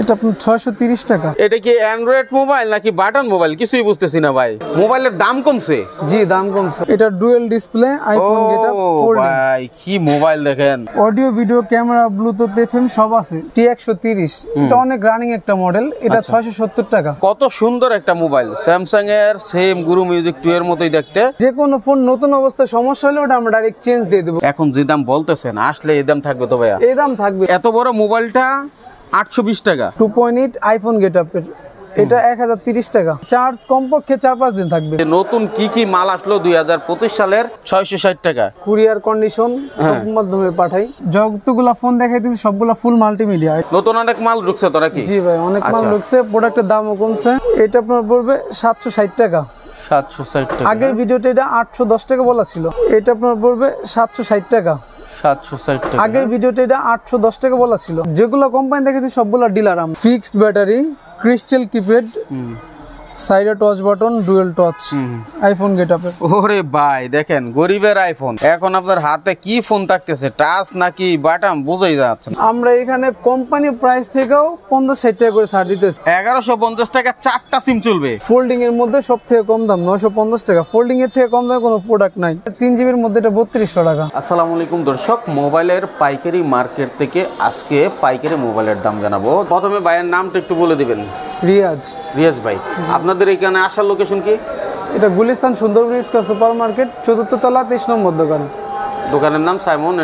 এটা আপনার 630 টাকা। এটা কি অ্যান্ড্রয়েড মোবাইল নাকি বাটন মোবাইল কিছুই বুঝতেছি না ভাই। মোবাইলের দাম কমছে? জি দাম কমছে। এটা dual display iPhone getup folding. ভাই কি মোবাইল দেখেন, audio video camera bluetooth FM সব আছে। T130 এটা অনেক রানিং একটা মডেল। এটা 670 টাকা। কত সুন্দর একটা মোবাইল, স্যামসাং এর সেম গুরু মিউজিক 2 এর মতোই দেখতে। যে কোনো ফোন নতুন অবস্থায় সমস্যা হলে ওটা আমরা ডাইরেক্ট চেঞ্জ দিয়ে দেব। এখন যে দাম বলতেছেন আসলে এই দাম থাকবে তো ভাইয়া? এই দাম থাকবে। এত বড় মোবাইলটা 820 টাকা। 2.8 আইফোন গেটআপের এটা 1030 টাকা। চার্জ কমপক্ষে 4-5 দিন থাকবে। নতুন কি কি মাল আসলো 2025 সালের? 660 টাকা। কুরিয়ার কন্ডিশন সব মাধ্যমে পাঠাই। যতগুলা ফোন দেখাইতেছি সবগুলা ফুল মাল্টিমিডিয়া। নতুন অনেক মাল ঢুকছে তো নাকি? জি ভাই অনেক মাল ঢুকছে। প্রোডাক্টের দামও কমছে। এটা আপনার পড়বে 760 টাকা। 760 টাকা। আগের ভিডিওতে এটা 810 টাকা বলা ছিল। এটা আপনার পড়বে 760 টাকা। 760 টাকা। আগের ভিডিওতে এটা 810 টাকা বলা ছিল। যেগুলো কোম্পানি দেখেছি সবগুলো dealer. Fixed battery, crystal keypad, সাইডে touch button, dual touch iPhone গেটআপের। ওরে ভাই দেখেন গরিবের আইফোন। এখন আপনার হাতে কি ফোন থাকতেছে, টাচ নাকি বাটন বোঝাই যাচ্ছে না। আমরা এখানে কোম্পানি প্রাইস থেকেও 50-60 টাকা করে ছাড় দিতেছি। 1150 টাকা 4টা সিম চলবে। ফোল্ডিং এর মধ্যে সব থেকে কম দাম 950 টাকা। ফোল্ডিং এর থেকে কম দামে কোনো প্রোডাক্ট নাই। 3 জিবির মধ্যে এটা 3200 টাকা। আসসালামু আলাইকুম দর্শক, মোবাইলের পাইকারি মার্কেট থেকে আজকে পাইকারি মোবাইলের দাম জানাবো। প্রথমে ভাইয়ের নামটা একটু বলে দিবেন। রিয়াজ। রিয়াজ ভাই, আপনাদের এখানে আসার লোকেশন কি? এটা Gulistan Sundarban square super market, 4th তলা 23 নম্বর দোকান। দোকানের নাম সাইমন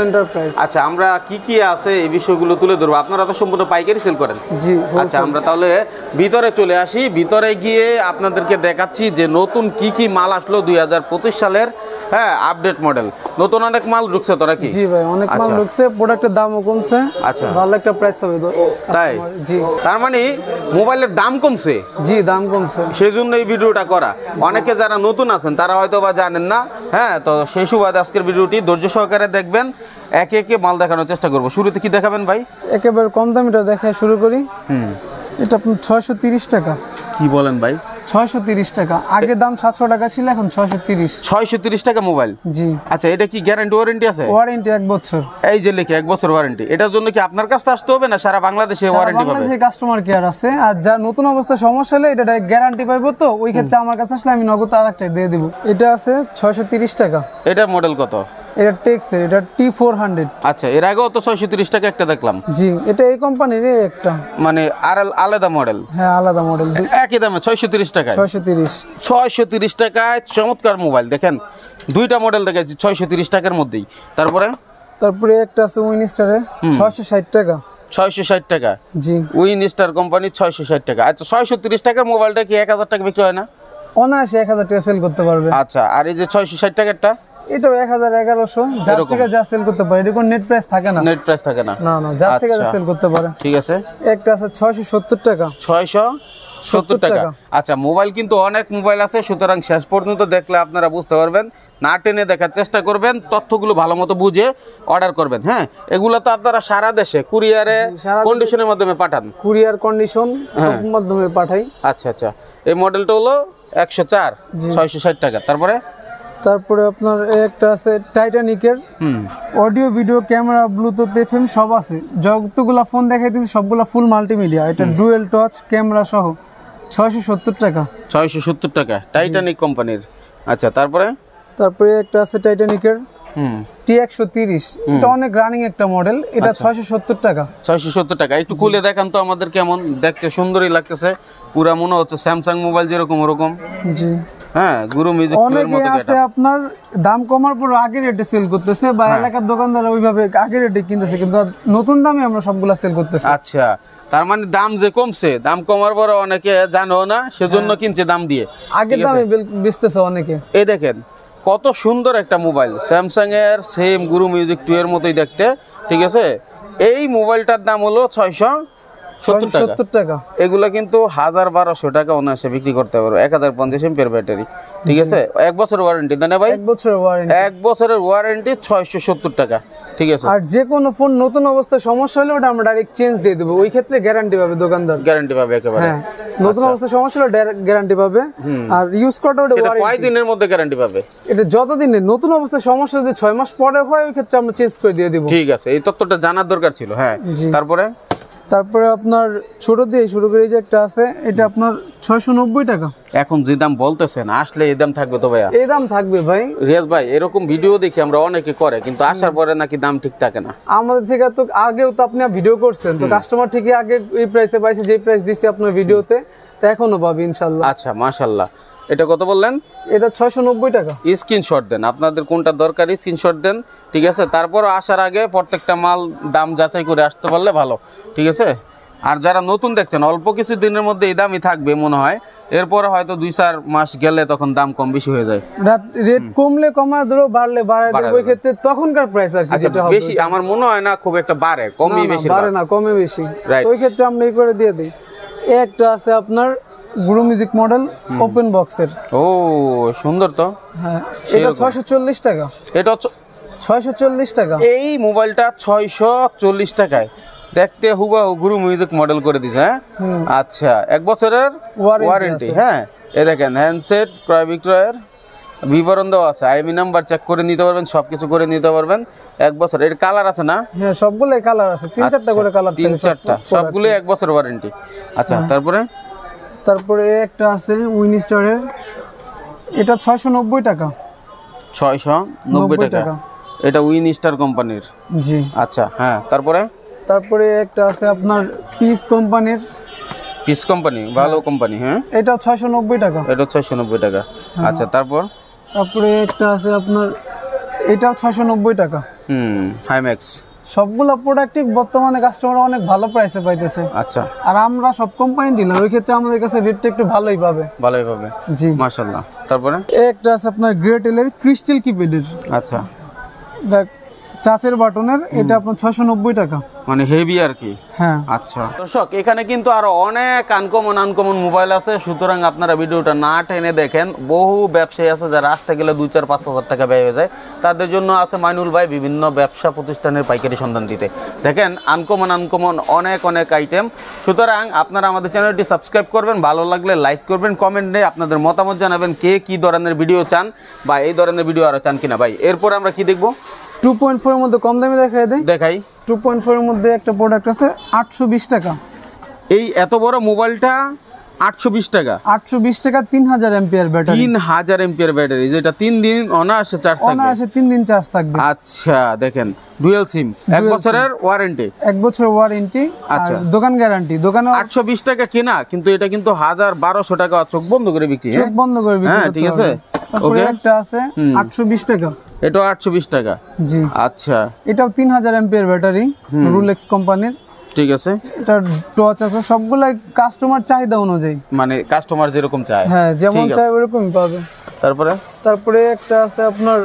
এন্টারপ্রাইজ। আচ্ছা, আমরা কি কি আছে এই বিষয়গুলো তুলে ধরবো। আপনারা তো সম্পূর্ণ পাইকারি সেল করেন? জি। আচ্ছা, আমরা তাহলে ভিতরে চলে আসি। ভিতরে গিয়ে আপনাদেরকে দেখাচ্ছি যে নতুন কি কি মাল আসলো 2025 সালের। হ্যাঁ, আপডেট মডেল। নতুন অনেক মাল ঢুকছে তো নাকি? জি ভাই অনেক মাল ঢুকছে। প্রোডাক্টের দামও কমছে। আচ্ছা, ভালো একটা প্রাইস হবে। তাই? জি। তার মানে মোবাইলের দাম কমছে? জি দাম কমছে। সেজন্য এই ভিডিওটা করা। অনেকে যারা নতুন আছেন তারা হয়তো বা জানেন না। হ্যাঁ, তো সেই সুবাদে আজকের ভিডিওটি ধৈর্য সহকারে দেখবেন। একে একে মাল দেখানোর চেষ্টা করবো। শুরুতে কি দেখাবেন ভাই? একেবারে কম দামিটা দেখায় শুরু করি। এটা আপনার 630 টাকা। কি বলেন ভাই? 630 টাকা। আগে দাম 700 টাকা ছিল, এখন 630। 630 টাকা মোবাইল? জি। আচ্ছা, এটা কি গ্যারান্টি ওয়ারেন্টি আছে? ওয়ারেন্টি 1 বছর। এই যে লিখে 1 বছর ওয়ারেন্টি। এটার জন্য কি আপনার কাছে আসতে হবে না সারা বাংলাদেশে ওয়ারেন্টি পাবে? বাংলাদেশে কাস্টমার কেয়ার আছে। আর যা নতুন অবস্থায় সমস্যা হলে এটা ডাইরেক্ট গ্যারান্টি পাইবো। তো ওই ক্ষেত্রে আমার কাছে আসলে আমি নগদ আরেকটা দিয়ে দেব। এটা আছে 630 টাকা। এটার মডেল কত? এটা টেক্সের, এটা T400। আচ্ছা, এর আগেও তো 630 টাকা একটা দেখলাম। জি, এটা এই কোম্পানির একটা, মানে আর আলাদা মডেল? হ্যাঁ আলাদা মডেল। একই দামে 630 টাকা। 630 টাকায় চমৎকার মোবাইল। দেখেন দুইটা মডেল দেখাচ্ছি 630 টাকার মধ্যেই। তারপরে একটা আছে উইনস্টারের 660 টাকা। 660 টাকা? জি। উইনস্টার কোম্পানি 660 টাকা। আচ্ছা, 630 টাকার মোবাইলটা কি 1000 টাকা বিক্রি হয় না? অনায়াসে 1000 টাকা সেল করতে পারবে। আচ্ছা, আর এই যে 660 টাকারটা? এটাও 1000 1100। যার থেকে যা সেল করতে পারে। এটা কোন নেট প্রাইস থাকে না। নেট প্রাইস থাকে না? না না, যার থেকে যা সেল করতে পারে। ঠিক আছে। একটা আছে 670 টাকা। 670 টাকা। আচ্ছা, মোবাইল কিন্তু অনেক মোবাইল আছে, সুতরাং শেষ পর্যন্ত দেখলে আপনারা বুঝতে পারবেন। না টেনে দেখার চেষ্টা করবেন, তথ্যগুলো ভালো মতো বুঝে অর্ডার করবেন। হ্যাঁ, এগুলো তো আপনারা সারা দেশে কুরিয়ারে কন্ডিশনের মাধ্যমে পাঠান? কুরিয়ার কন্ডিশন সব মাধ্যমে পাঠাই। আচ্ছা আচ্ছা, এই মডেলটা হলো 104, 660 টাকা। তারপরে আপনার একটা আছে টাইটানিকের, audio video camera bluetooth FM সব আছে। যতগুলা ফোন দেখাইতেছি সবগুলা ফুল মাল্টিমিডিয়া। এটা ডুয়াল টাচ ক্যামেরা সহ 670 টাকা। 670 টাকা টাইটানিক কোম্পানির। আচ্ছা, তারপরে একটা আছে টাইটানিকের T130। এটা অনেক রানিং একটা মডেল। এটা 670 টাকা। 670 টাকা। একটু খুলে দেখান তো আমাদের, কেমন দেখতে? সুন্দরই লাগতেছে, পুরা মনে হচ্ছে স্যামসাং মোবাইল যেরকম ওরকম। জি। হ্যাঁ, গুরু মিউজিক অনেকে আছে আপনার দাম কমার পর আগের রেটে সেল করতেছে, বা এলাকার দোকানদার ওইভাবে আগের রেটে কিনতেছে, কিন্তু নতুন দামে আমরা সবগুলা সেল করতেছি। আচ্ছা, তার মানে দাম যে কমছে, দাম কমার পর অনেকে জানো না, সেজন্য কিনছে দাম দিয়ে। আগের দামে বেচতেছে অনেকে। এই দেখেন কত সুন্দর একটা মোবাইল, স্যামসাং এর সেম গুরু মিউজিক 2 এর মতোই দেখতে। ঠিক আছে, এই মোবাইলটার দাম হলো 670 টাকা। এগুলা কিন্তু 1000-1200 টাকা অনায়াসে বিক্রি করতে পারো। 1050 এমপিআর ব্যাটারি। ঠিক আছে, 1 বছরের ওয়ারেন্টি না ভাই? 1 বছরের ওয়ারেন্টি। 1 বছরের ওয়ারেন্টি 670 টাকা। ঠিক আছে। আর যে কোনো ফোন নতুন অবস্থায় সমস্যা হলে ওটা আমরা ডাইরেক্ট চেঞ্জ দিয়ে দেব। ওই ক্ষেত্রে গ্যারান্টি পাবে দোকানদার। গ্যারান্টি পাবে একেবারে? হ্যাঁ, নতুন অবস্থায় সমস্যা হলে ডাইরেক্ট গ্যারান্টি পাবে। আর ইউজ করতে ওটা ওয়ারেন্টি। কয় দিনের মধ্যে গ্যারান্টি পাবে? এটা যতদিনে, নতুন অবস্থায় সমস্যা যদি 6 মাস পরে হয় ওই ক্ষেত্রে আমরা চেঞ্জ করে দিয়ে দেব। ঠিক আছে, এই তথ্যটা জানার দরকার ছিল। হ্যাঁ, তারপরে আপনার ছোট দিয়ে শুরু করে এই যে একটা আছে, এটা আপনার 690 টাকা। এখন যে দাম বলতেছেন আসলে এই দাম থাকবে তো ভাইয়া? এই দাম থাকবে ভাই। রিয়াজ ভাই, এরকম ভিডিও দেখি আমরা অনেকে করে, কিন্তু আসার পরে নাকি দাম ঠিক থাকে না। আমাদের থেকে তো আগেও তো আপনি ভিডিও করছেন, তো কাস্টমার ঠিকই আগে এই প্রাইসে পাইছে যে প্রাইস দিছি আপনার ভিডিওতে, তো এখনো পাবে ইনশাআল্লাহ। আচ্ছা, মাশাআল্লাহ। এটা কত বললেন? এটা 690 টাকা। স্ক্রিনশট দেন, আপনাদের কোনটা দরকারি স্ক্রিনশট দেন, ঠিক আছে? তারপর আসার আগে প্রত্যেকটা মাল দাম যাচাই করে আসতে পারলে ভালো, ঠিক আছে? আর যারা নতুন দেখছেন, অল্প কিছু দিনের মধ্যে এই দামই থাকবে মনে হয়, এরপরে হয়তো 2-4 মাস গেলে তখন দাম কম বেশি হয়ে যায়। রেট কমলে কমায় ধরো, বাড়লে বাড়ায় দেব, ওই ক্ষেত্রে তখনকার প্রাইস আর কি যেটা হবে। বেশি আমার মনে হয় না খুব একটা বাড়ে, কমই বেশি বাড়ে না, কমে বেশি, ওই ক্ষেত্রে আমরা এই করে দিয়ে দিই। একটা আছে আপনার গুরু মিউজিক মডেল ওপেন বক্সের। ও সুন্দর তো। হ্যাঁ, এটা 640 টাকা। এটা 640 টাকা। এই মোবাইলটা 640 টাকায় দেখতে হুবাহু গুরু মিউজিক মডেল করে দিছে। হ্যাঁ, আচ্ছা, 1 বছরের ওয়ারেন্টি। হ্যাঁ, এই দেখেন হ্যান্ডসেট ক্রয় বিক্রয়ের বিবরণ দেওয়া আছে, আইএমই নাম্বার চেক করে নিতে পারবেন, সবকিছু করে নিতে পারবেন। 1 বছর। এর কালার আছে না? হ্যাঁ, সবগুলোই কালার আছে, 3-4টা করে কালার থাকে, 3-4টা, সবগুলো 1 বছর ওয়ারেন্টি। আচ্ছা, তারপরে একটা আছে উইনস্টারের, এটা 690 টাকা। 690 টাকা। এটা উইনস্টার কোম্পানির। জি। আচ্ছা, হ্যাঁ, তারপরে একটা আছে আপনার পিস কোম্পানির। পিস কোম্পানি ভালো কোম্পানি। হ্যাঁ, এটা 690 টাকা। এটা 690 টাকা। আচ্ছা, তারপরে একটা আছে আপনার, এটা 690 টাকা। হাইম্যাক্স। সবগুলা প্রোডাক্টই বর্তমানে কাস্টমার অনেক ভালো প্রাইসে পাইতেছে। আচ্ছা, আর আমরা সব কোম্পানি ডিলার, ওই ক্ষেত্রে আমাদের কাছে রেটটা একটু ভালোই পাবে। জি, মাশাআল্লাহ। তারপরে একটা আছে আপনার গ্রেটেলের ক্রিস্টাল কিপ্যাডের। আচ্ছা, চাচের বাটনের, এটা আপনার 690 টাকা, মানে হেভি আর কি। হ্যাঁ। আচ্ছা দর্শক, এখানে কিন্তু আরো অনেক আনকমন মোবাইল আছে, সুতরাং আপনারা ভিডিওটা না টেনে দেখেন। বহু ব্যবসায়ী আছে যারা আসতে গেলে 2-4-5 হাজার টাকা ব্যয় হয়ে যায়, তাদের জন্য আছে মাইনুল ভাই বিভিন্ন ব্যবসা প্রতিষ্ঠানের পাইকারি সন্ধান দিতে। দেখেন আনকমন অনেক আইটেম। সুতরাং আপনারা আমাদের চ্যানেলটি সাবস্ক্রাইব করবেন, ভালো লাগলে লাইক করবেন, কমেন্টে আপনাদের মতামত জানাবেন, কে কি ধরনের ভিডিও চান বা এই ধরনের ভিডিও আরো চান কিনা। ভাই, এরপর আমরা কি দেখবো? 2.4 এর মধ্যে কম দামে দেখাই। 2.4 এর মধ্যে একটা প্রোডাক্ট আছে 820 টাকা। এই এত বড় মোবাইলটা 820 টাকা। 820 টাকা, 3000 এম্পিয়ার ব্যাটারি। 3000 এম্পিয়ার ব্যাটারি, যেটা 3 দিন অনায়াসে চার্জ থাকবে। অনায়াসে 3 দিন চার্জ থাকবে। আচ্ছা, দেখেন ডুয়াল সিম, 1 বছরের ওয়ারেন্টি। 1 বছর ওয়ারেন্টি। আচ্ছা, দোকান গ্যারান্টি। দোকানে 820 টাকা কেনা, কিন্তু এটা কিন্তু 1000-1200 টাকা চোখ বন্ধ করে বিক্রি। চোখ বন্ধ করে বিক্রি। হ্যাঁ, ঠিক আছে। ওকে, একটা আছে 820 টাকা। এটা 820 টাকা। জি। আচ্ছা, এটাও 3000 এম্পিয়ার ব্যাটারি, রোলেক্স কোম্পানির। ঠিক আছে। এটা টচ আছে, সবগুলাই কাস্টমার চাহিদা অনুযায়ী, মানে কাস্টমার যেরকম চায়, হ্যাঁ, যেমন চায় ওরকমই পাবে। তারপরে একটা আছে আপনার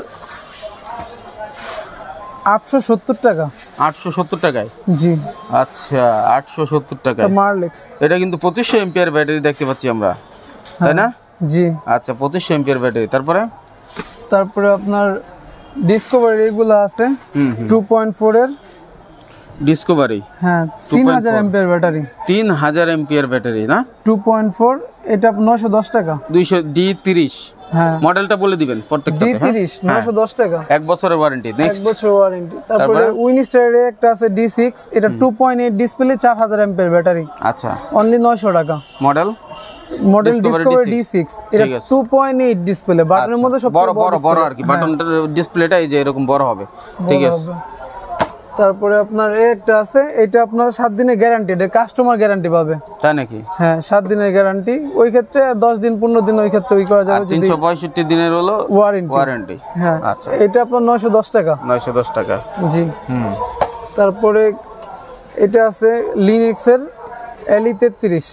870 টাকা। 870 টাকায়? জি। আচ্ছা, 870 টাকায় মার্লেক্স। এটা কিন্তু 2500 এম্পিয়ার ব্যাটারি দেখতে পাচ্ছি আমরা, তাই না? জি। আচ্ছা, 2500 এম্পিয়ার ব্যাটারি। তারপরে আপনার ডিসকভারি এগুলো আছে 2.4 এর ডিসকভারি। হ্যাঁ, 3000 এম্পিয়ার ব্যাটারি। 3000 এম্পিয়ার ব্যাটারি না? 2.4, এটা 910 টাকা। 200 D30। হ্যাঁ, মডেলটা বলে দিবেন প্রত্যেকটাতে। D30 910 টাকা, 1 বছরের ওয়ারেন্টি। নেক্সট 1 বছর ওয়ারেন্টি। তারপরে উইনস্টারের একটা আছে D6, এটা 2.8 ডিসপ্লে, 4000 এম্পিয়ার ব্যাটারি। আচ্ছা, অনলি 900 টাকা। মডেল ডিসকভারি D6, এটা 2.8 ডিসপ্লে, বাটনের মধ্যে সবচেয়ে বড় আর কি, বাটনটার ডিসপ্লেটা এই যে এরকম বড় হবে, ঠিক আছে। তারপরে আপনার একটা আছে, এটা আপনার 7 দিনের গ্যারান্টি, এটা কাস্টমার গ্যারান্টি পাবে। তাই নাকি? হ্যাঁ, 7 দিনের গ্যারান্টি। ওই ক্ষেত্রে 10 দিন 15 দিন ওই ক্ষেত্রে ওই করা যাবে। 365 দিনের হলো ওয়ারেন্টি। হ্যাঁ, আচ্ছা, এটা আপনার 910 টাকা। 910 টাকা। জি। তারপরে এটা আছে লিনাক্সের LE33।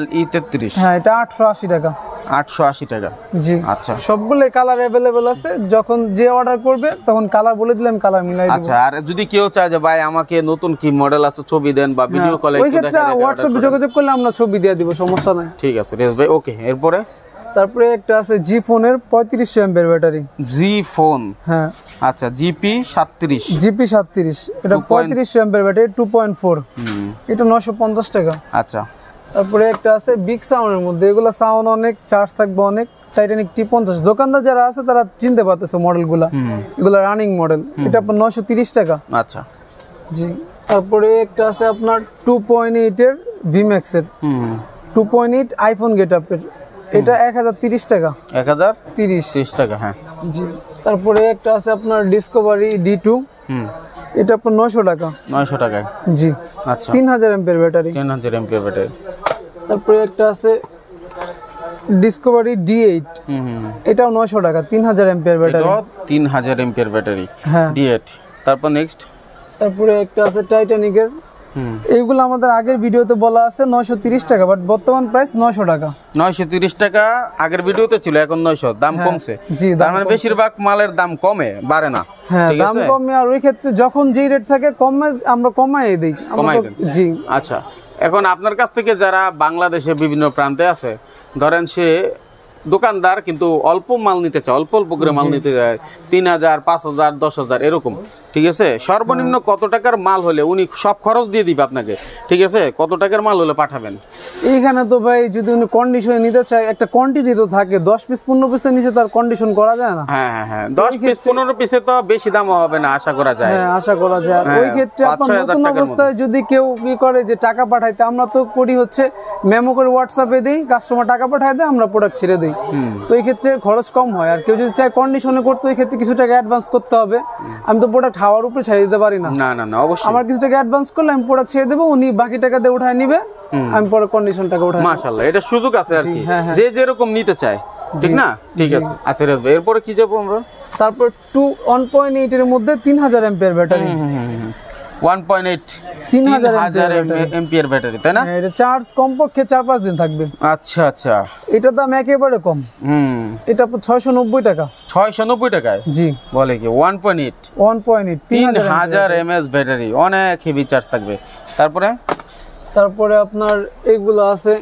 LE33, হ্যাঁ, এটা 880 টাকা। 880 টাকা। জি। আচ্ছা, সবগুলো কালার अवेलेबल আছে, যখন যে অর্ডার করবে তখন কালার বলে দিলাম, কালার মিলাই দেব। আচ্ছা, আর যদি কেউ চায় যে ভাই আমাকে নতুন কি মডেল আছে ছবি দেন বা ভিডিও কলে ওই ক্ষেত্রে হোয়াটসঅ্যাপে যোগাযোগ করলে আমরা ছবি দিয়ে দিব, সমস্যা নাই। ঠিক আছে রেস ভাই, ওকে। তারপরে একটা আছে জি ফোনের 3500 এমএএইচ ব্যাটারি। জি ফোন, হ্যাঁ। আচ্ছা, GP37। GP37, এটা 3500 এমএএইচ ব্যাটারি, 2.4। এটা 950 টাকা। আচ্ছা, তারপরে একটা আছে বিগ সাউন্ডের মধ্যে, এগুলা সাউন্ড অনেক, চার্জ থাকবে অনেক, টাইটানিক T50। দোকানদার যারা আছে তারা চিনতে পারতেছে মডেলগুলা, এগুলা রানিং মডেল। এটা আপনার 930 টাকা। আচ্ছা, জি। তারপরে একটা আছে আপনার 2.8 এর ভিম্যাক্স এর 2.8 আইফোন গেটআপের, এটা 1030 টাকা। 1030 টাকা, হ্যাঁ জি। তারপরে একটা আছে আপনার ডিসকভারি D2, এটা আপনার 900 টাকা। 900 টাকায়, জি। আচ্ছা, 3000 এমপিআর ব্যাটারি। 3000 MPR battery. তারপরে একটা আছে ডিসকভারি D8, এটাও 900 টাকা, 3000 এমপিআর ব্যাটারি। 3000 এমপিআর ব্যাটারি, হ্যাঁ D8। তারপর নেক্সট, তারপরে একটা আছে টাইটানিকের, এইগুলো আমাদের আগের ভিডিওতে বলা আছে 930 টাকা, বাট বর্তমান প্রাইস 900 টাকা। 930 টাকা আগের ভিডিওতে ছিল, এখন 900, দাম কমছে। জি, তার মানে বেশিরভাগ মালের দাম কমে, বাড়ে না। হ্যাঁ, দাম কমে, আর ওই ক্ষেত্রে যখন যেই রেট থাকে কমে আমরা কমাই দেই। জি। আচ্ছা, এখন আপনার কাছ থেকে যারা বাংলাদেশে বিভিন্ন প্রান্তে আছে, ধরেন সে দোকানদার কিন্তু অল্প মাল নিতে চায়, অল্প অল্প করে মাল নিতে চায়, 3000, 5000, 10000 এরকম, ঠিক আছে? সর্বনিম্ন কত টাকার মাল হলে উনি সব খরচ দিয়ে দিবে আপনাকে, ঠিক আছে? কত টাকার মাল হলে পাঠাবেন? এইখানে তো ভাই যদি উনি কন্ডিশনে নিতে চায়, একটা কোয়ান্টিটি তো থাকে, 10 পিস 15 পিসের নিচে তার কন্ডিশন করা যায় না। হ্যাঁ হ্যাঁ হ্যাঁ, 10 পিস 15 পিসে তো বেশি দামও হবে না, আশা করা যায়। হ্যাঁ, আশা করা যায়। ওই ক্ষেত্রে আপনার নতুন অবস্থায় যদি কেউ কি করে যে টাকা পাঠাইতে, আমরা তো করি হচ্ছে মেমো করে হোয়াটসঅ্যাপে দেই, কাস্টমার টাকা পাঠায় দেয়, আমরা প্রোডাক্ট ছেড়ে দিই। তো এই ক্ষেত্রে খরচ কম হয়। আর কেউ যদি চায় কন্ডিশনে করতে, ওই ক্ষেত্রে কিছু টাকা অ্যাডভান্স করতে হবে। আমি তো প্রোডাক্ট হাওয়ার উপরে ছেড়ে দিতে পারি না। না না না, অবশ্যই আমার কিছু টাকা অ্যাডভান্স করলে আমি প্রোডাক্ট ছেড়ে দেবো, উনি বাকি টাকা দিয়ে উঠায় নিবে, আমি পরে কন্ডিশন টাকা উঠাই। মাশাআল্লাহ, এটা সুযোগ আছে আর কি, যে যেরকম নিতে চায়, ঠিক না? ঠিক আছে। আচ্ছা রেজ ভাই, এরপরে কি যাবো আমরা? তারপর 1.8 এর মধ্যে 3000 এমপিআর ব্যাটারি। 1.8 3000 এমপিআর ব্যাটারি, তাই না? এটা চার্জ কমপক্ষে 4-5 দিন থাকবে। আচ্ছা আচ্ছা, এটা দাম একেবারে কম। এটা 690 টাকা। 690 টাকায়? জি। বলে কি 1.8 3000 এমএএইচ ব্যাটারি, অনেক হেভি চার্জ থাকবে। তারপরে আপনার এইগুলো আছে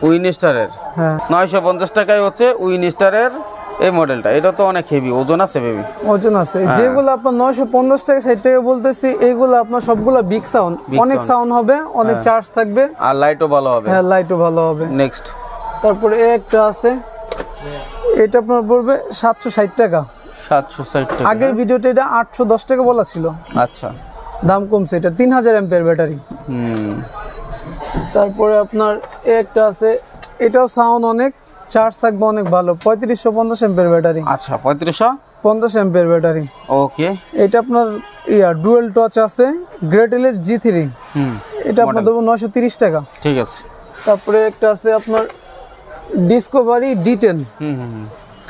উইনস্টারের, হ্যাঁ 950 টাকায় হচ্ছে উইনস্টারের এই মডেলটা। এটা তো অনেক হেভি, ওজন আছে বেবি, ওজন আছে। যেগুলো আপনার 950 টাকা 60 টাকা বলতেছি, এইগুলো আপনার সবগুলো বিগ সাউন্ড, অনেক সাউন্ড হবে, অনেক চার্জ থাকবে, আর লাইটও ভালো হবে। হ্যাঁ, লাইটও ভালো হবে। নেক্সট, তারপরে একটা আছে, এটা আপনার পড়বে 760 টাকা। 760 টাকা। আগের ভিডিওতে এটা 810 টাকা বলা ছিল। আচ্ছা, দাম কমছে, এটা 3000 এমপিআর ব্যাটারি। তারপরে আপনার একটা আছে, এটাও সাউন্ড অনেক, চার্জ থাকবে অনেক ভালো, 3550 এমপিআর ব্যাটারি। আচ্ছা, 3550 এমপিআর ব্যাটারি। ওকে। এটা আপনার ডুয়েল টচ আছে, গ্রেটেলের G3, এটা আপনার দেবো 930 টাকা। ঠিক আছে। তারপরে একটা আছে আপনার ডিসকভারি D10।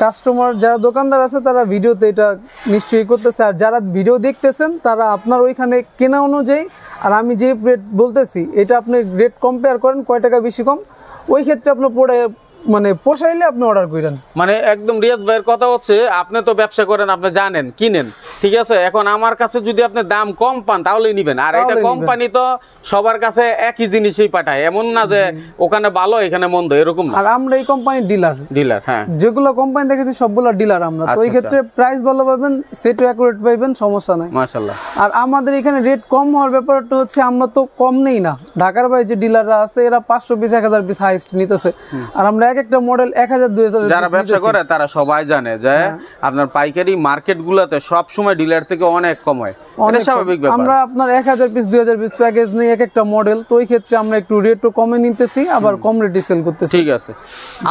কাস্টমার যারা দোকানদার আছে তারা ভিডিওতে এটা নিশ্চয়ই করতেছে, আর যারা ভিডিও দেখতেছেন তারা আপনার ওইখানে কেনা অনুযায়ী, আর আমি যে রেট বলতেছি এটা আপনি রেট কম্পেয়ার করেন, কয় টাকা বেশি কম, ওই ক্ষেত্রে আপনার মানে পোষাইলে আপনি অর্ডার করেন। মানে একদম রিয়াজ ভাইয়ের কথা হচ্ছে, আপনি তো ব্যবসা করেন, আপনি জানেন, কিনেন, ঠিক আছে? এখন আমার কাছে যদি আপনি দাম কম পান তাহলেই নিবেন। আর এটা কোম্পানি তো সবার কাছে একই জিনিসই পাঠায়, এমন না যে ওখানে ভালো এখানে মন্দ, এরকম না। আর আমরা এই কোম্পানির ডিলার, হ্যাঁ, যেগুলো কোম্পানি দেখেছি সবগুলো ডিলার আমরা। তো এই ক্ষেত্রে প্রাইস ভালো পাবেন, সেটও অ্যাকুরেট পাবেন, সমস্যা নাই। মাশাআল্লাহ। আর আমাদের এখানে রেট কম হওয়ার ব্যাপারটা হচ্ছে, আমরা তো কম নেই না, ঢাকার বাইরে যে ডিলাররা আছে এরা 500 পিস 1000 পিস হাইস্ট নিতেছে, আর আমরা একটা মডেল 1000-2000 যারা ব্যবসা করে তারা সবাই জানে যে আপনার পাইকারি মার্কেটগুলোতে সব সময় ডিলার থেকে অনেক কম হয়, এটা স্বাভাবিক ব্যাপার। আমরা আপনার 1000 পিস 2000 পিস প্যাকেজ নেই এক একটা মডেল, তো ওই ক্ষেত্রে আমরা একটু রেটও কমে নিতেছি, আবার কম রেটে সেল করতেছি। ঠিক আছে,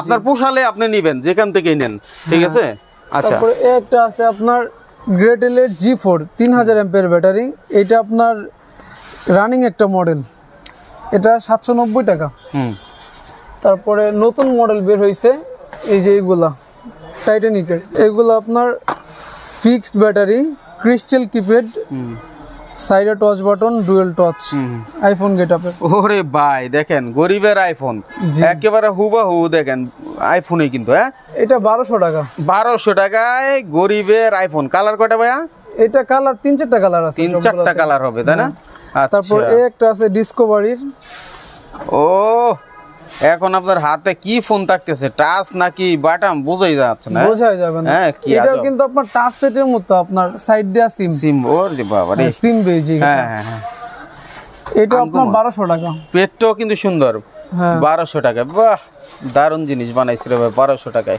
আপনার পোষালে আপনি নেবেন, যেখান থেকেই নেন, ঠিক আছে। আচ্ছা, তারপরে একটা আছে আপনার গ্রেটেলের G4 3000 এমপিআর ব্যাটারি, এটা আপনার রানিং একটা মডেল, এটা 790 টাকা। তারপরে নতুন মডেল বের হয়েছে, এই যে এইগুলা টাইটানিকের, এগুলো আপনার ফিক্সড ব্যাটারি, ক্রিস্টাল কিপ্যাড, সাইডে touch button, dual touch, iPhone গেটআপের। ওরে ভাই দেখেন, গরিবের আইফোন, একেবারে হুবাহু দেখেন আইফোনই কিন্তু। হ্যাঁ, এটা 1200 টাকা। 1200 টাকায় গরিবের আইফোন। কালার কয়টা ভাইয়া? এটা কালার 3-4টা কালার আছে, 3-4টা কালার হবে, তাই না? তারপর একটা আছে ডিসকভারির। ও, এখন আপনার হাতে কি ফোন থাকতেছে, টাচ নাকি বাটন বোঝাই যাচ্ছে না, বোঝাই যাবে না। এটা কিন্তু আপনার টাচ সেটের মতো, আপনার সাইড দেয়া সিম। ওরে বাবা রে, সিম বেজি। হ্যাঁ হ্যাঁ, এটা আপনার 1200 টাকা। পেটটাও কিন্তু সুন্দর। 1200 টাকা, বাহ, দারুণ জিনিস বানাইছে রে ভাই, 1200 টাকায়।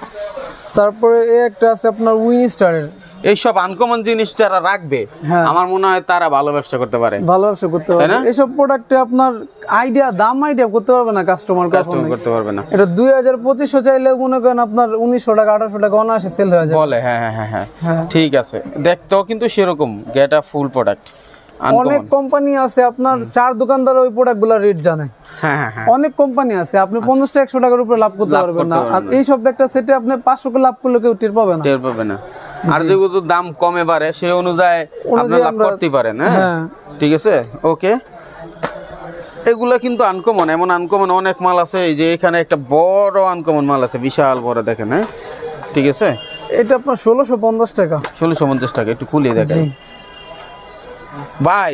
তারপরে একটা আছে আপনার উইনস্টারের, এইসব আনকমন জিনিস যারা রাখবে আমার মনে হয় তারা ভালো ব্যবসা করতে পারে, ভালো ব্যবসা করতে পারে। এইসব প্রোডাক্টে আপনার দাম আইডিয়া করতে পারবে না কাস্টমার, করতে পারবে না। এটা 2000-2500 চাইলে মনে করেন আপনার 1900 টাকা 1800 টাকা অনায়াসে সেল হয়ে যায় বলে। হ্যাঁ ঠিক আছে, দেখতেও কিন্তু সেরকম গেট আপ ফুল প্রোডাক্ট। অনেক কোম্পানি আছে আপনার 4 দোকানদার ওই প্রোডাক্টগুলোর রেট জানে। অনেক কোম্পানি আছে আপনি 50-100 টাকার উপরে লাভ করতে পারবেন না, আর এই সব একটা সেটে আপনি 500 টাকা লাভ করলে কেউ টের পাবে না। আর যেগুলো দাম কমে বাড়ে সেই অনুযায়ী আপনি লাভ করতে পারেন। হ্যাঁ ঠিক আছে, ওকে। এগুলা কিন্তু আনকমন, এমন আনকমন অনেক মাল আছে। এই যে এখানে একটা বড় আনকমন মাল আছে, বিশাল বড়, দেখেন। হ্যাঁ ঠিক আছে, এটা আপনার 1650 টাকা। 1650 টাকা, একটু খুলে দেখেন ভাই।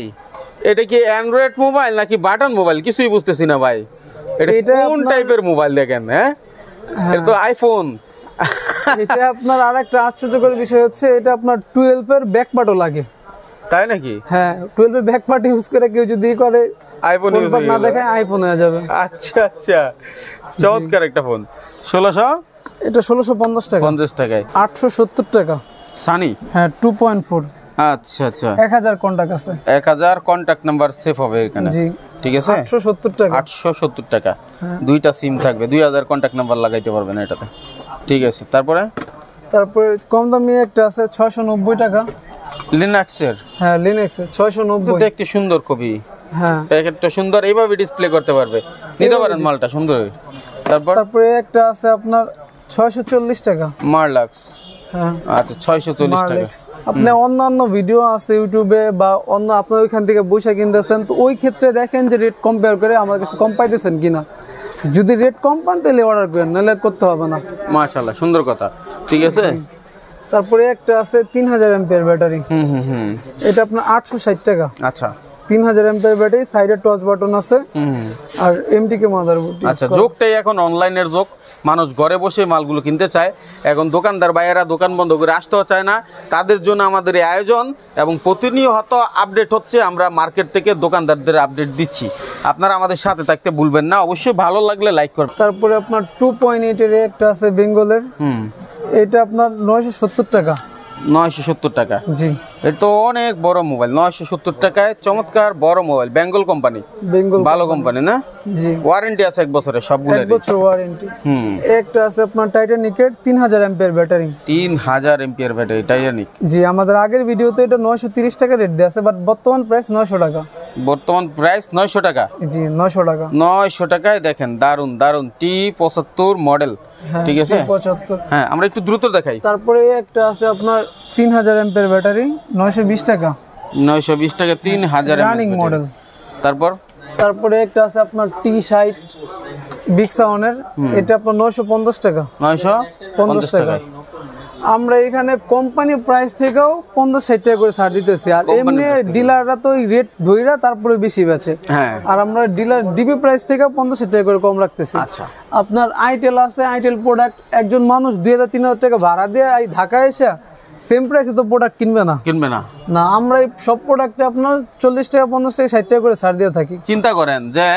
এটা কি অ্যান্ড্রয়েড মোবাইল নাকি বাটন মোবাইল কিছুই বুঝতেছি না ভাই। এটা কোন টাইপের মোবাইল দেখেন? হ্যাঁ এটা তো আইফোন। এটা আপনার আরেকটা আশ্চর্যকর বিষয় হচ্ছে এটা আপনার 12 এর ব্যাক পার্টও লাগে। তাই নাকি? হ্যাঁ 12 এর ব্যাক পার্ট ইউজ করে কেউ যদি করে আইফোন ইউজ না দেখায় আইফোন হয়ে যাবে। আচ্ছা চমৎকার একটা ফোন। 1600, এটা 1650 টাকা। 50 টাকায় 870 টাকা সানি। হ্যাঁ 2.4। আচ্ছা 1000 কন্টাক্ট আছে, 1000 কন্টাক্ট নাম্বার সেভ হবে এখানে। জি ঠিক আছে, 870 টাকা। 870 টাকা, দুইটা সিম থাকবে, 2000 কন্টাক্ট নাম্বার লাগাইতে পারবেন এটাতে। ঠিক আছে, তারপরে কম দামি একটা আছে 690 টাকা লিনাক্সের। হ্যাঁ লিনাক্সের 690, দেখতে সুন্দর খুবই। হ্যাঁ প্যাকেটটা সুন্দর, এইভাবে ডিসপ্লে করতে পারবে, নিতে পারেন মালটা সুন্দর। তারপরে একটা আছে আপনার 640 টাকা মারলাক্স। হ্যাঁ আচ্ছা 640 টাকা। আপনি অন্যান্য ভিডিও আছে ইউটিউবে বা অন্য আপনার ওইখান থেকে বইসা কিনতেছেন, তো ওই ক্ষেত্রে দেখেন যে রেট কম্পেয়ার করে আমার কাছে কম পাইতেছেন কিনা। যদি রেট কম পান তাহলে অর্ডার করেন, নাহলে করতে হবে না। মাশাআল্লাহ, সুন্দর কথা। ঠিক আছে, তারপরে একটা আছে 3000 এমপিআর ব্যাটারি। এটা আপনার 860 টাকা। আচ্ছা 3000 এমপিআর ব্যাটারি, সাইডে টচ বাটন আছে আর এমটিকে মাদারবোর্ড। আচ্ছা, যোগটাই এখন অনলাইনের যোগ, মানুষ ঘরে বসে মালগুলো কিনতে চায়। এখন দোকানদার ভাইয়েরা দোকান বন্ধ করে আসতেও চায় না, তাদের জন্য আমাদের এই আয়োজন। এবং প্রতিনিয়ত আপডেট হচ্ছে, আমরা মার্কেট থেকে দোকানদারদের আপডেট দিচ্ছি। আপনারা আমাদের সাথে থাকতে ভুলবেন না, অবশ্যই ভালো লাগলে লাইক করবেন। তারপরে আপনার 2.8 এর একটা আছে বেঙ্গলের, এটা আপনার 970 টাকা। 970 টাকা, জি এটা তো অনেক বড় মোবাইল। 970 টাকায় চমৎকার বড় মোবাইল, বেঙ্গল কোম্পানি, ভালো কোম্পানি না? জি ওয়ারেন্টি আছে 1 বছরের সবগুলো। 1 বছর ওয়ারেন্টি। একটা আছে আপনার টাইটানিকের 3000 MPR battery. 3000 MPR battery Titanic. জি আমাদের আগের ভিডিওতে এটা 930 টাকা রেট দেয়া আছে, বাট বর্তমান প্রাইস 900 টাকা। বর্তমান প্রাইস 900 টাকা। জি 900 টাকা। 900 টাকায় দেখেন, দারুন দারুন T75 মডেল। ঠিক আছে, T75। হ্যাঁ আমরা একটু দ্রুত দেখাই। তারপরে একটা আছে আপনার 3000 এমপিআর ব্যাটারি, 920 টাকা। 920 টাকা 3000 রানিং মডেল। তারপরে একটা আছে আপনার T60 বিগ সাউন্ডের, এটা আপনার 950 টাকা। 950 টাকা। আমরা এখানে কোম্পানি প্রাইস থেকেও 50-60 টাকা করে ছাড় দিতেছি, আর এমনি ডিলাররা তো ওই রেট ধইরা তারপরে বেশি বেচে। হ্যাঁ, আর আমরা ডিলার ডিবি প্রাইস থেকে 50-60 টাকা করে কম রাখতেছি। আচ্ছা, আপনার আইটেল আছে, আইটেল প্রোডাক্ট একজন মানুষ 2000-3000 টাকা ভাড়া দিয়ে ঢাকায় এসে সেম প্রাইসে তো প্রোডাক্ট কিনবে না। না, আমরা এই সব প্রোডাক্টে আপনার 40 টাকা 50 টাকা 60 টাকা করে ছাড় দিয়ে থাকি। চিন্তা করেন যে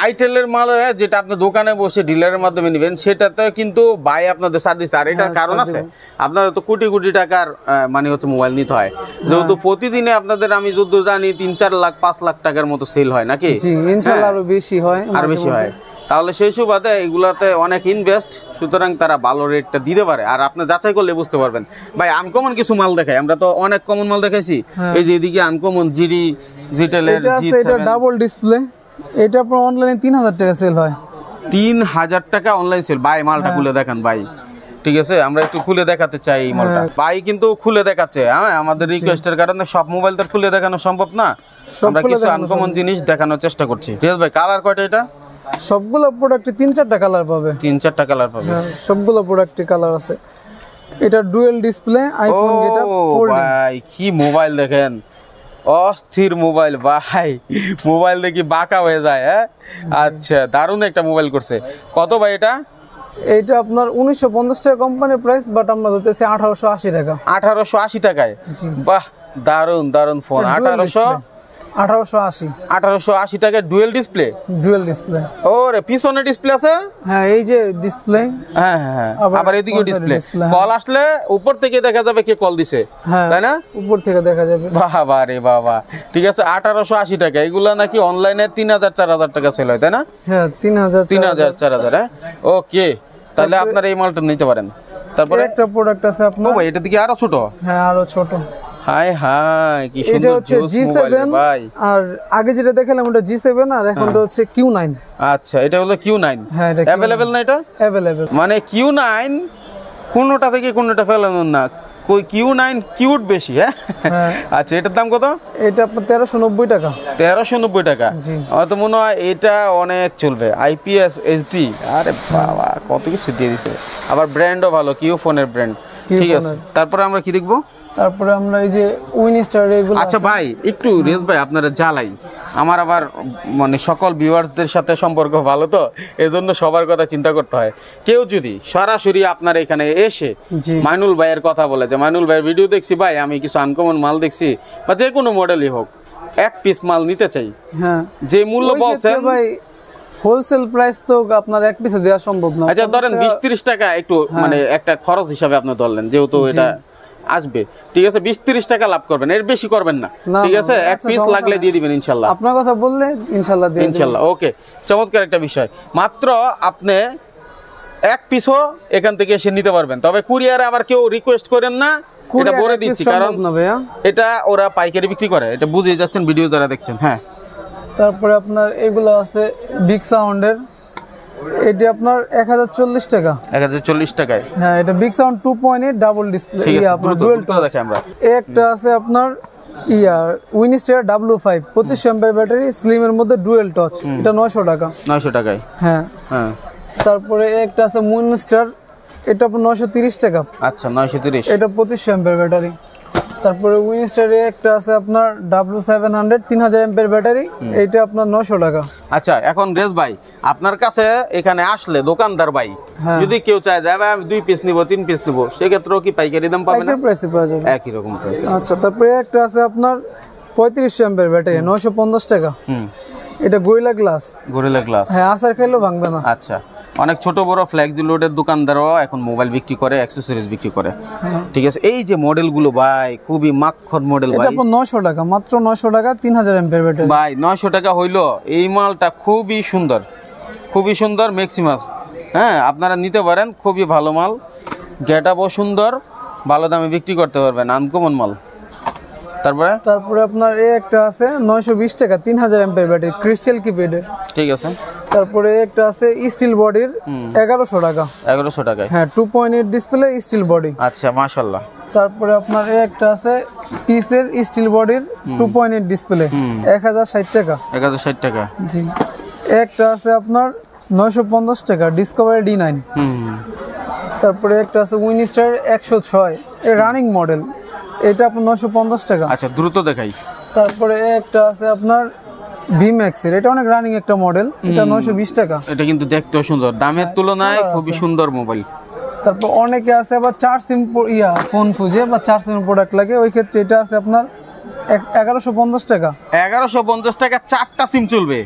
আইটেলের মাল যেটা আপনি দোকানে বসে ডিলারের মাধ্যমে নেবেন, সেটাতে কিন্তু বাই আপনাদের ছাড় দিচ্ছে। আর এটার কারণ আছে, আপনারা তো কোটি কোটি টাকার মানে হচ্ছে মোবাইল নিতে হয়, যেহেতু প্রতিদিনে আপনাদের আমি যত জানি 3-4 লাখ 5 লাখ টাকার মতো সেল হয় নাকি? জি ইনশাআল্লাহ আরো বেশি হয়, তাহলে সেই সুবাদে এগুলাতে অনেক ইনভেস্ট, সুতরাং তারা ভালো রেটটা দিতে পারে। আর আপনি যাচাই করলে বুঝতে পারবেন। ভাই আনকমন কিছু মাল দেখাই, আমরা তো অনেক কমন মাল দেখাইছি। এই যে এদিকে আনকমন জিটেলের এটা ডাবল ডিসপ্লে, এটা আপনার অনলাইনে 3000 টাকা সেল হয়। 3000 টাকা অনলাইন সেল। ভাই মালটা খুলে দেখান ভাই। ঠিক আছে, আমরা একটু খুলে দেখাতে চাই এই মালটা। ভাই কিন্তু খুলে দেখাচ্ছে, হ্যাঁ আমাদের রিকোয়েস্টের কারণে। সব মোবাইল তো খুলে দেখানো সম্ভব না, আমরা কিছু আনকমন জিনিস দেখানোর চেষ্টা করছি। রিয়াজ ভাই কালার কয়টা? এটা সবগুলো প্রোডাক্টে 3-4টা কালার পাবে। 3-4টা কালার পাবে, সবগুলো প্রোডাক্টে কালার আছে। এটা ডুয়াল ডিসপ্লে আইফোন গেটআপ 4। ভাই কি মোবাইল দেখেন, অস্থির মোবাইল ভাই, মোবাইল দেখি বাঁকা হয়ে যায়। হ্যাঁ আচ্ছা, দারুণ একটা মোবাইল করছে। কত ভাই এটা? এইটা আপনার 1950 টাকা কোম্পানির প্রাইস, বাট আমরা দিতেছি 1880 টাকা। 1880 টাকায়? বাহ, দারুণ দারুণ ফোন। 1880 1880 টাকা ডুয়েল ডিসপ্লে। Dual display. ওরে পিছনে ডিসপ্লে আছে? হ্যাঁ এই যে ডিসপ্লে। হ্যাঁ হ্যাঁ আবার এদিকেও ডিসপ্লে। কল আসলে উপর থেকে দেখা যাবে কে কল দিছে, তাই না? উপর থেকে দেখা যাবে। বাবা রে বাবা, ঠিক আছে। 1880 টাকা। এগুলা নাকি অনলাইনে 3000 4000 টাকা সেল হয়, তাই না? হ্যাঁ 3000 4000। হ্যাঁ ওকে, তাহলে আপনারা এই মালটা নিতে পারেন। তারপরে একটা প্রোডাক্ট আছে আপনার। ও ভাই এটা দিকে আরো ছোট? হ্যাঁ আরো ছোট। হাই হাই কি সুন্দর। এটা হচ্ছে G7 ভাই। আর আগে যেটা দেখালাম ওটা G7 আর এখন এটা হচ্ছে Q9। আচ্ছা এটা হলো Q9। হ্যাঁ এটা अवेलेबल না? এটা अवेलेबल। মানে Q9 কোনটা থেকে কোনটা ফেলানো না, কই Q9 কিউট বেশি। হ্যাঁ আচ্ছা এটার দাম কত? এটা আপনার 1390 টাকা। 1390 টাকা। জি আমার তো মনে হয় এটা অনেক চলবে। IPS HD, আরে বাবা কত কিছু দিয়ে দিছে। আবার ব্র্যান্ডও ভালো, কিউ ফোনের ব্র্যান্ড। ঠিক আছে, তারপরে আমরা কি দেখবো? তারপরে আমরা এই যে উইনস্টার এগুলো। আচ্ছা ভাই একটু রেস ভাই আপনারা জ্বালাই, আমার আবার মানে সকল ভিউয়ার্সদের সাথে সম্পর্ক ভালো, তো এজন্য সবার কথা চিন্তা করতে হয়। কেউ যদি সরাসরি আপনার এখানে এসে মাইনুল ভাইয়ের কথা বলে যে মাইনুল ভাইয়ের ভিডিও দেখছি ভাই, আমি কিছু আনকমন মাল দেখছি বা যে কোনো মডেলই হোক, এক পিস মাল নিতে চাই, হ্যাঁ যে মূল্য বলছেন ভাই হোলসেল প্রাইস তো আপনার এক পিসে দেওয়া সম্ভব না। আচ্ছা ধরেন 20-30 টাকা একটু মানে একটা খরচ হিসাবে আপনি ধরলেন, যেহেতু এটা আসবে, ঠিক আছে 20-30 টাকা লাভ করবেন, এর বেশি করবেন না, ঠিক আছে? এক পিস লাগলে দিয়ে দিবেন ইনশাআল্লাহ। আপনার কথা বললে ইনশাআল্লাহ দিয়ে দিবেন ইনশাআল্লাহ। ওকে, চমৎকার একটা বিষয়। মাত্র আপনি এক পিসও এখান থেকে এসে নিতে পারবেন, তবে কুরিয়ারে আবার কেউ রিকোয়েস্ট করেন না, এটা বলে দিচ্ছি, কারণ এটা ওরা পাইকারি বিক্রি করে, এটা বুঝে যাচ্ছেন ভিডিও যারা দেখছেন। হ্যাঁ তারপরে আপনার এগুলো আছে বিগ সাউন্ডের, এটা আপনার 1040 টাকা। 1040 টাকায়? হ্যাঁ এটা বিগ সাউন্ড 2.8 ডাবল ডিসপ্লে। আপনার ডুয়াল টচ দেখেন আমরা। একটা আছে আপনার উইনস্টার W5 2500 এমপিআর ব্যাটারি, স্লিমের মধ্যে ডুয়াল টচ, এটা 900 টাকা। 900 টাকায়? হ্যাঁ হ্যাঁ। তারপরে একটা আছে মুনস্টার, এটা আপনার 930 টাকা। আচ্ছা 930, এটা 2500 এমপিআর ব্যাটারি। তারপরে উইনস্টারে একটা আছে আপনার W700 3000 এমপিআর ব্যাটারি, এটা আপনার 900 টাকা। আচ্ছা এখন রেস ভাই আপনার কাছে এখানে আসলে দোকানদার ভাই যদি কেউ চায় যে ভাই আমি 2 পিস নিব 3 পিস নিব, সেক্ষেত্রেও কি পাইকারি দাম পাবেন? পাইকারি প্রাইসে পাওয়া যাবে, একই রকম প্রাইসে। আচ্ছা তারপরে একটা আছে আপনার 3500 এমপিআর ব্যাটারি 950 টাকা। এটা গরিলা গ্লাস। গরিলা গ্লাস, হ্যাঁ আসার খেলেও ভাঙবে না। আচ্ছা অনেক ছোট বড় ফ্লেক্সি লোডের দোকানদারও এখন মোবাইল বিক্রি করে, অ্যাকসেসরিজ বিক্রি করে, ঠিক আছে? এই যে মডেলগুলো ভাই খুবই মাখন মডেল ভাই, এটা আপনার 900 টাকা, মাত্র 900 টাকা 3000 এমপিআর ব্যাটারি ভাই। 900 টাকা হইলো, এই মালটা খুবই সুন্দর, খুবই সুন্দর ম্যাক্সিমাস। হ্যাঁ আপনারা নিতে পারেন, খুবই ভালো মাল, গেটআপও সুন্দর, ভালো দামে বিক্রি করতে পারবেন, আনকমন মাল। তারপরে আপনার এই একটা আছে 920 টাকা 3000 এমপিআর ব্যাটারি, ক্রিস্টাল কিপ্যাডের, ঠিক আছে। তারপরে একটা আছে স্টিল বডির 1100 টাকা। 1100 টাকায়? হ্যাঁ 2.8 ডিসপ্লে স্টিল বডি। আচ্ছা মাশাআল্লাহ। তারপরে আপনার এই একটা আছে পিসের স্টিল বডির 2.8 ডিসপ্লে 1060 টাকা। 1060 টাকা, জি। একটা আছে আপনার 950 টাকা ডিসকভারি D9। তারপরে একটা আছে উইনস্টার 106 এর রানিং মডেল, এটা আপনার 950 টাকা। আচ্ছা দ্রুত দেখাই। তারপরে একটা আছে আপনার VMAX এর, এটা অনেক রানিং একটা মডেল, এটা 920 টাকা। এটা কিন্তু দেখতেও সুন্দর, দামের তুলনায় খুবই সুন্দর মোবাইল। তারপর অনেকে আছে আবার 4 সিম ফোন খুঁজে বা 4 সিম প্রোডাক্ট লাগে, ওই ক্ষেত্রে এটা আছে আপনার 1150 টাকা। 1150 টাকা 4টা সিম চলবে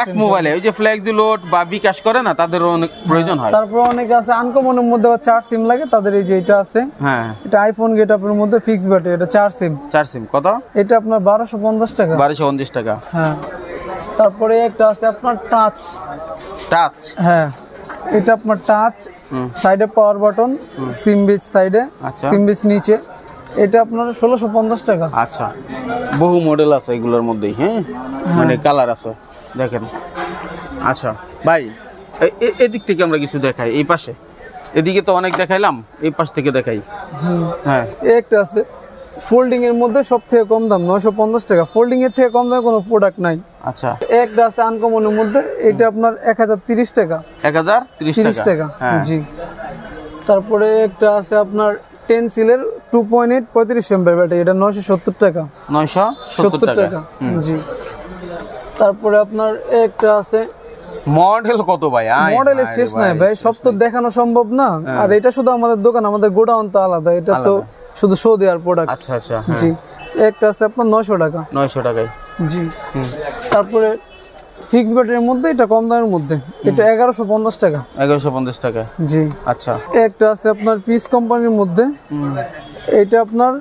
এক মোবাইলে। ওই যে ফ্লেক্সি লোড বা বিকাশ করে না, তাদের অনেক প্রয়োজন হয়। তারপর অনেকে আছে আনকমনের মধ্যে 4 সিম লাগে, তাদের এই যে এটা আছে, হ্যাঁ এটা আইফোন গেটআপের মধ্যে ফিক্স ব্যাটারি, এটা 4 সিম। 4 সিম কত? এটা আপনার 1250 টাকা। 1250 টাকা, হ্যাঁ। তারপরে একটা আছে আপনার টাচ, হ্যাঁ এটা আপনার টাচ, সাইডে পাওয়ার বাটন, সিম বিচ সাইডে, সিম বিচ নিচে, এটা আপনার 1650 টাকা। আচ্ছা বহু মডেল আছে এগুলোর মধ্যেই, হ্যাঁ মানে কালার আছে দেখেন। আচ্ছা ভাই এদিক থেকে আমরা কিছু দেখাই, এই পাশে, এদিকে তো অনেক দেখাইলাম, এই পাশ থেকে দেখাই। হ্যাঁ একটা আছে ফোল্ডিং এর মধ্যে সবথেকে কম দাম 950 টাকা, ফোল্ডিং এর থেকে কম দামে কোনো প্রোডাক্ট নাই। আচ্ছা একটা আছে আনকমনের মধ্যে, এটা আপনার 1030 টাকা। 1030 টাকা, জি। তারপরে একটা আছে আপনার টেনসিলের 2.8 3500 এমপিআর ব্যাটারি, এটা 970 টাকা। 970 টাকা, জি। তারপরে আপনার একটা আছে মডেল কত ভাই? মডেলের শেষ নাই ভাই, সব তো দেখানো সম্ভব না। আর এটা শুধু আমাদের দোকান, আমাদের গোডাউন তো আলাদা, এটা তো শুধু শো দেওয়ার প্রোডাক্ট। আচ্ছা আচ্ছা, জি। একটা আছে আপনার 900 টাকা। 900 টাকায়। জি। তারপরে ফিক্স ব্যাটারির মধ্যে এটা কম দামের মধ্যে, এটা 1150 টাকা। 1150 টাকা। জি। আচ্ছা। একটা আছে আপনার পিস কোম্পানির মধ্যে, এটা আপনার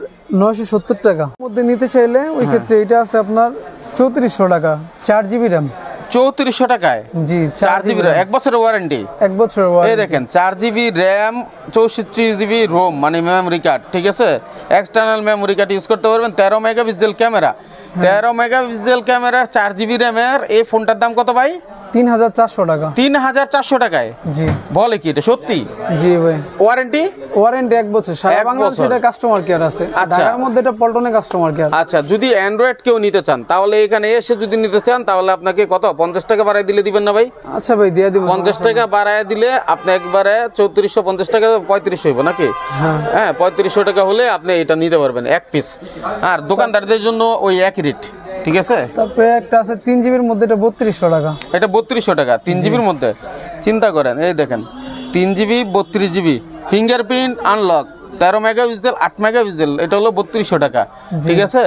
970 টাকা মধ্যে নিতে চাইলে ওই ক্ষেত্রে এটা আছে আপনার 3400 টাকা, 4GB র্যাম। 3400 টাকায়? জি, 4GB র্যাম, 1 বছরের ওয়ারেন্টি। 1 বছরের এই ওয়ারেন্টি। দেখেন 4GB র্যাম, 64GB রোম মানে মেমরি কার্ড, ঠিক আছে। এক্সটার্নাল মেমরি কার্ড ইউজ করতে পারবেন। 13 মেগাপিক্সেল ক্যামেরা, 13 মেগাপিক্সেল ক্যামেরার 4GB র্যামের এই ফোনটার দাম কত ভাই? 3400 টাকা। 3400 টাকায়? জি। বলে কি এটা সত্যি? জি ভাই। ওয়ারেন্টি? ওয়ারেন্টি 1 বছর, সারা 1 বাংলাদেশে এটা কাস্টমার কেয়ার আছে। ঢাকার মধ্যে এটা পল্টনে কাস্টমার কেয়ার। আচ্ছা, যদি অ্যান্ড্রয়েড কেউ নিতে চান তাহলে এখানে এসে যদি নিতে চান তাহলে আপনাকে কত 50 টাকা বাড়ায় দিলে দিবেন না ভাই? আচ্ছা ভাই, দিয়ে দিব। 50 টাকা বাড়ায় দিলে আপনি একবারে 3450 টাকা, 3500 হইব নাকি? হ্যাঁ, 3500 টাকা হলে আপনি এটা নিতে পারবেন এক পিস। আর দোকানদারদের জন্য ওই একই রেট, ঠিক আছে। তারপরে একটা আছে 3GBর মধ্যে, এটা 3200 টাকা। এটা 3200 টাকা 3GBর মধ্যে। চিন্তা করেন, এই দেখেন 3GB 32GB fingerprint unlock, 13 megapixel 8 megapixel, এটা হলো 3200 টাকা, ঠিক আছে।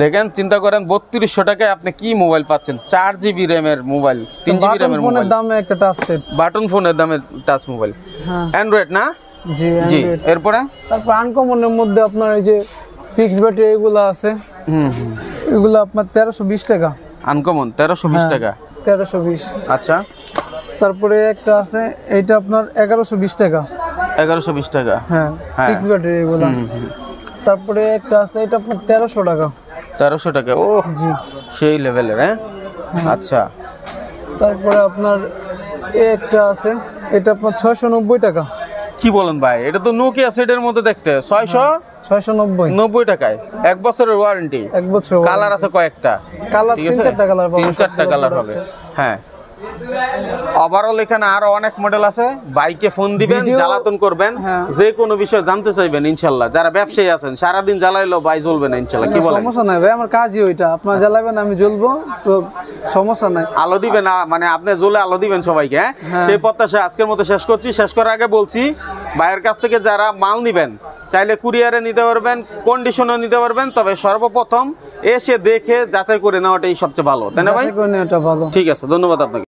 দেখেন, চিন্তা করেন 3200 টাকায় আপনি কি মোবাইল পাচ্ছেন? 4GB র্যামের মোবাইল, 3GB র্যামের মোবাইল, ফোনের দামে একটা টাচ সেট, বাটন ফোনের দামে টাচ মোবাইল, অ্যান্ড্রয়েড না? জি, জি। এরপরে তারপর আনকমনের মধ্যে আপনার এই যে ফিক্স ব্যাটারি এগুলো আছে, এগুলো আপনার 1320 টাকা। আনকমন 1320 টাকা, 1320। আচ্ছা। তারপরে একটা আছে, এটা আপনার 1120 টাকা। 1120 টাকা, হ্যাঁ, ফিক্স ব্যাটারি এগুলো। তারপরে একটা আছে, এটা আপনার 1300 টাকা। 1300 টাকা, ও জি, সেই লেভেলের। হ্যাঁ, আচ্ছা। তারপরে আপনার একটা আছে, এটা আপনার 690 টাকা। কি বলেন ভাই? এটা তো নোকিয়া সেটের মতো দেখতে। 690 টাকায় 1 বছরের ওয়ারেন্টি। 1 বছর। কালার আছে কয়েকটা, কালার 3-4টা কালার পাবেন। 3-4টা কালার হবে। হ্যাঁ, ওভারঅল এখানে আরো অনেক মডেল আছে। বাইকে ফোন দিবেন, জ্বালাতন করবেন, যে কোনো বিষয় জানতে চাইবেন ইনশাআল্লাহ। যারা ব্যবসায়ী আছেন সারাদিন জ্বালাইলো ভাই জ্বলবে না ইনশাআল্লাহ। কি বলেন? সমস্যা নাই ভাই, আমার কাজই ওইটা। আপনারা জ্বালাবেন, আমি জ্বলবো, তো সমস্যা নাই। আলো দিবেন, মানে আপনি জ্বলে আলো দিবেন সবাইকে। হ্যাঁ, সেই প্রত্যাশা আজকের মতো শেষ করছি। শেষ করার আগে বলছি, ভাইয়ের কাছ থেকে যারা মাল নিবেন চাইলে কুরিয়ারে নিতে পারবেন, কন্ডিশনে নিতে পারবেন, তবে সর্বপ্রথম এসে দেখে যাচাই করে নেওয়াটাই সবচেয়ে ভালো, তাই না ভাই? যাচাই করে নেওয়াটা ভালো। ঠিক আছে, ধন্যবাদ আপনাকে।